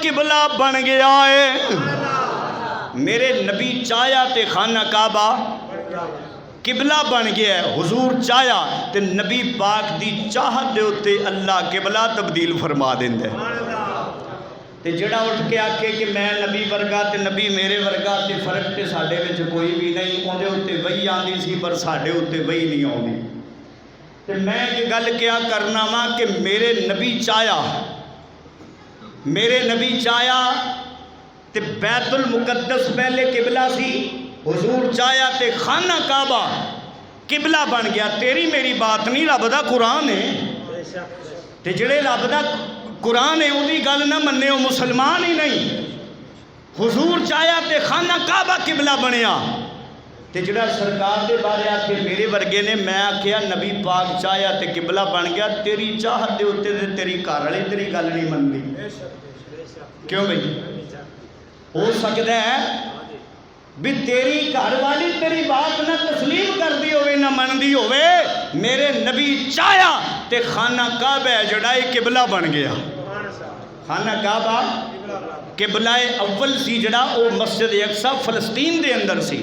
قبلہ بن گیا ہے۔ میرے نبی چاہیا تے خانہ کعبہ قبلہ بن گیا ہے۔ حضور چاہیا تے نبی پاک دی چاہت دے ہوتے اللہ قبلہ تبدیل فرما دیندے۔ تے جڑا اٹھ کے آکے کہ میں نبی ورگا تے نبی میرے ورگا تے فرق تے ساڈے وچ کوئی بھی نہیں، اون دے اوتے وہی آندی سی پر ساڈے اوتے وہی نہیں آندی۔ تے میں یہ گل کیا کرنا وا کہ میرے نبی چاہیا تے بیت المقدس پہلے قبلہ سی، حضور چاہیا تے خانہ کعبہ قبلہ بن گیا۔ تیری میری بات نہیں، رب دا قرآن ہے تے جڑے رب دا قرآن ہے اُن دی گل نہ مننے وہ مسلمان ہی نہیں۔ حضور چاہیا تے خانہ کعبہ قبلہ بنیا تے جڑا سرکار دے بارے آکے میرے ورگے نے، میں آکھیا نبی پاک چاہیا تے قبلہ بن گیا، تیری چاہت دے ہوتے تے تیری گھر والے تیری گل نہیں منتی۔ کیوں بھئی؟ ہو سکتا ہے بھی تیری گھر والی تیری بات نہ تسلیم کردی ہوئے نہ مندی ہوئے، میرے نبی چاہیا تے خانہ کعبہ جڑائے قبلہ بن گیا۔ خانہ کعبہ قبلہ اول سی جڑا وہ مسجد اقصی فلسطین دے اندر سی،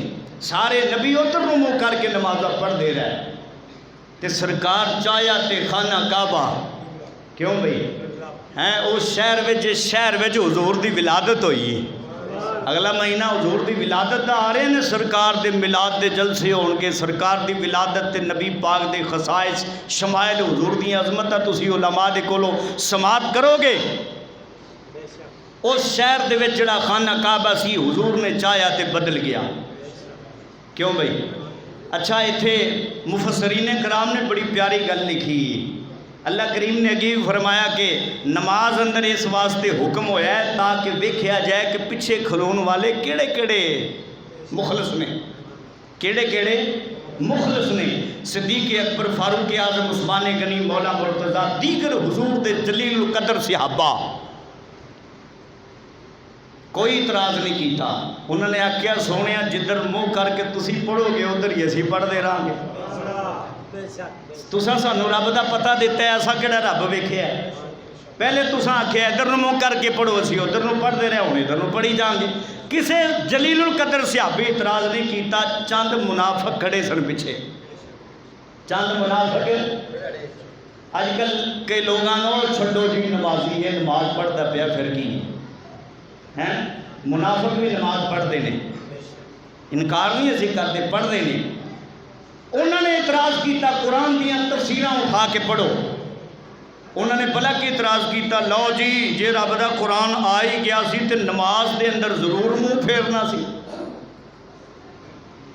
سارے نبی ادھر نو منہ کر کے نمازہ پڑھ دے رہے تے سرکار چاہیا تے خانہ کعبہ کیوں بھئی ہیں اس شہر وچ حضور دی ولادت ہوئی۔ اگلا مہینہ حضور دی ولادت دا آ رہے ہیں، سرکار دے میلاد دے جلسے ہون کے، سرکار دی ولادت تے نبی پاک دے خصائص شمائل حضور دی عظمتہ تسی علماء دے کولو سماعت کرو گے۔ اس شہر دے وچ جڑا خانہ کعبہ سی حضور نے چاہیا تے بدل گیا۔ کیوں بھئی؟ اچھا ایتھے مفسرین کرام نے بڑی پیاری گل لکھی، اللہ کریم نے اگے فرمایا کہ نماز اندر اس واسطے حکم ہویا ہے تاکہ دیکھیا جائے کہ پیچھے کھلون والے کیڑے کیڑے مخلص نے، کیڑے کیڑے مخلص نے۔ صدیق اکبر، فاروق اعظم، عثمان غنی، مولا مرتضیٰ، دیگر حضور دے جلیل القدر صحابہ کوئی اعتراض نہیں کیتا۔ انہوں نے آکھیا سونیا جدھر منہ کر کے تسی پڑھو گے ادھر ہی اسی پڑھ دے رہاں گے۔ تساں سانو رب دا پتہ دیتا ہے، ایسا کیڑا رب ویکھیا ہے؟ پہلے تساں آکھیا ادھر نو منہ کر کے پڑھو، اسی ادھر نو پڑھ دے رہے ہوں، ادھر نو پڑھی جائیں گے۔ کسے جلیل القدر صحابی اعتراض نہیں کیتا، چند منافق کھڑے سن پیچھے، چند منافق۔ اج کل کے لوگاں نو چھڈو جی نمازی یہ نماز پڑھدا پیا پھر کی ہیں؟ منافق بھی نماز پڑھتے ہیں، انکار نہیں اسی کرتے، پڑھتے ہیں۔ انہوں نے اعتراض کیتا قرآن دیاں تفسیراں اٹھا کے پڑھو۔ انہوں نے بھلا کی اعتراض کیتا لو جی جے رب دا قرآن آئی گیا سی تے نماز دے اندر ضرور منہ پھیرنا سی،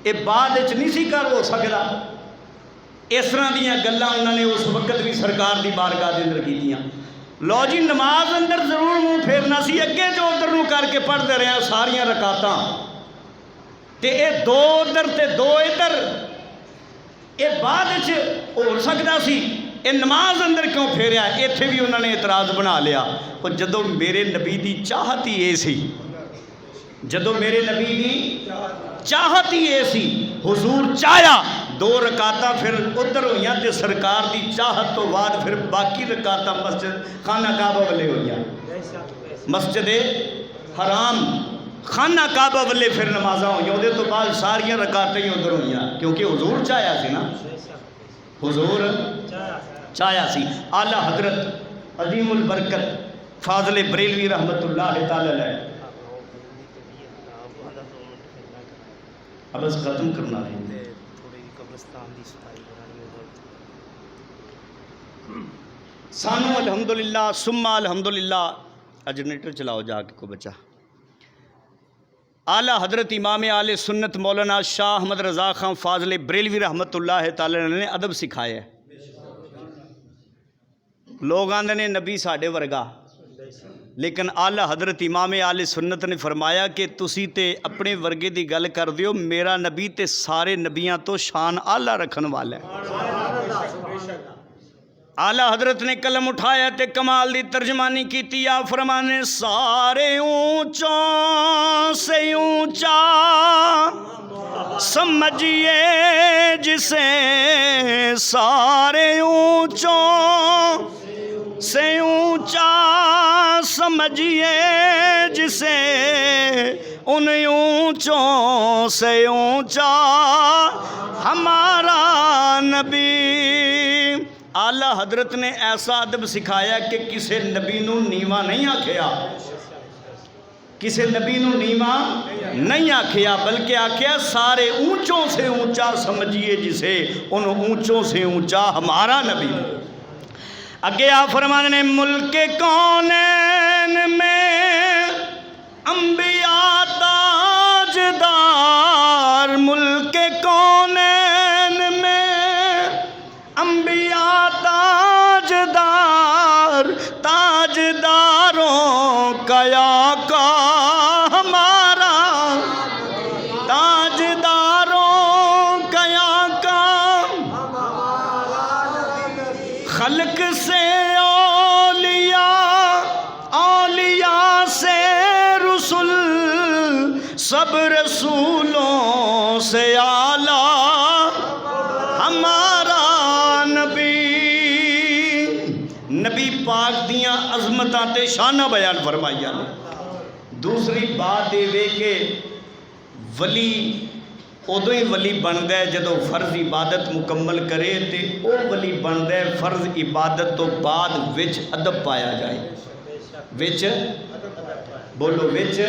اے بعد وچ نہیں سی کر ہو سکدا۔ اس طرح دیاں گلاں انہوں نے اس وقت بھی سرکار دی بارگاہ دے اندر کیتیاں۔ لو جی نماز اندر ضرور منہ پھیرنا سی، اگے جو ادھر نو کر کے پڑھتے رہے ہیں ساریاں رکعتاں تے اے دو ادھر تے دو ادھر، اے بعد وچ ہو سکدا سی، اے نماز اندر کیوں پھیریا؟ ایتھے بھی انہوں نے اعتراض بنا لیا۔ اور جدو میرے نبی دی چاہت ہی اے سی، جدو میرے نبی دی چاہت ہی اے سی، حضور چاہیا دو رکعتاں پھر ادھر ہوئیاں تے سرکار دی چاہت تو بعد پھر باقی رکعتاں مسجد خانہ کعبہ والے ہوئیاں، مسجد حرام خانہ کعبہ والے پھر نمازاں ہوئیاں، وہ تو بعد ساریاں رکعتیں ہی ادھر ہوئیاں، کیونکہ حضور چاہیا سی نا، حضور چاہیا سی۔ اعلیٰ حضرت عظیم البرکت فاضل بریلوی رحمت اللہ تعالی علیہ، اب اس ختم کرنا ہے سانو الحمدللہ ثم الحمدللہ۔ جنریٹر چلاؤ جا کے کو بچا۔ اعلیٰ حضرت امام اہل سنت مولانا شاہ احمد رضا خان فاضل بریلوی رحمت اللہ تعالی نے ادب سکھایا ہے۔ لوگ آندے نے نبی ساڈے ورگا، لیکن اعلیٰ حضرت امام اہل سنت نے فرمایا کہ تسی تے اپنے ورگے دی گل کر دیو، میرا نبی تے سارے نبیاں تو شان اعلیٰ رکھن والا ہے۔ اعلیٰ حضرت نے قلم اٹھایا تے کمال دی ترجمانی کیتی، آپ فرمانے سارے اونچوں سے اونچا سمجھئے جسے، سارے اونچوں سے اونچا سمجھئے سے ان اونچوں سے اونچا ہمارا نبی۔ اعلیٰ حضرت نے ایسا ادب سکھایا کہ کسے نبی نو نیواں نہیں آکھیا، کسے نبی نو نیواں نہیں آکھیا، بلکہ آکھیا سارے اونچوں سے اونچا سمجھیے جسے، ان اونچوں سے اونچا ہمارا نبی۔ اگے آپ فرمانے نے ملک کونین میں انبیاء تاجدار، ملک کونین میں انبیاء تاجدار، تاجداروں کا آقا ہمارا، تاجداروں کا آقا، خلق سے اولیاء، اولیاء سے رسول، سب رسولوں سے اعلیٰ ہمارا نبی۔ نبی پاک دیاں عظمتاں تے شانہ بیان فرمائیا نے۔ دوسری بات یہ کہ ولی ادو ہی ولی بنتا ہے جدو فرض عبادت مکمل کرے، تے او ولی بنتا ہے فرض عبادت تو بعد وچ ادب پایا جائے، وچ بولو وچ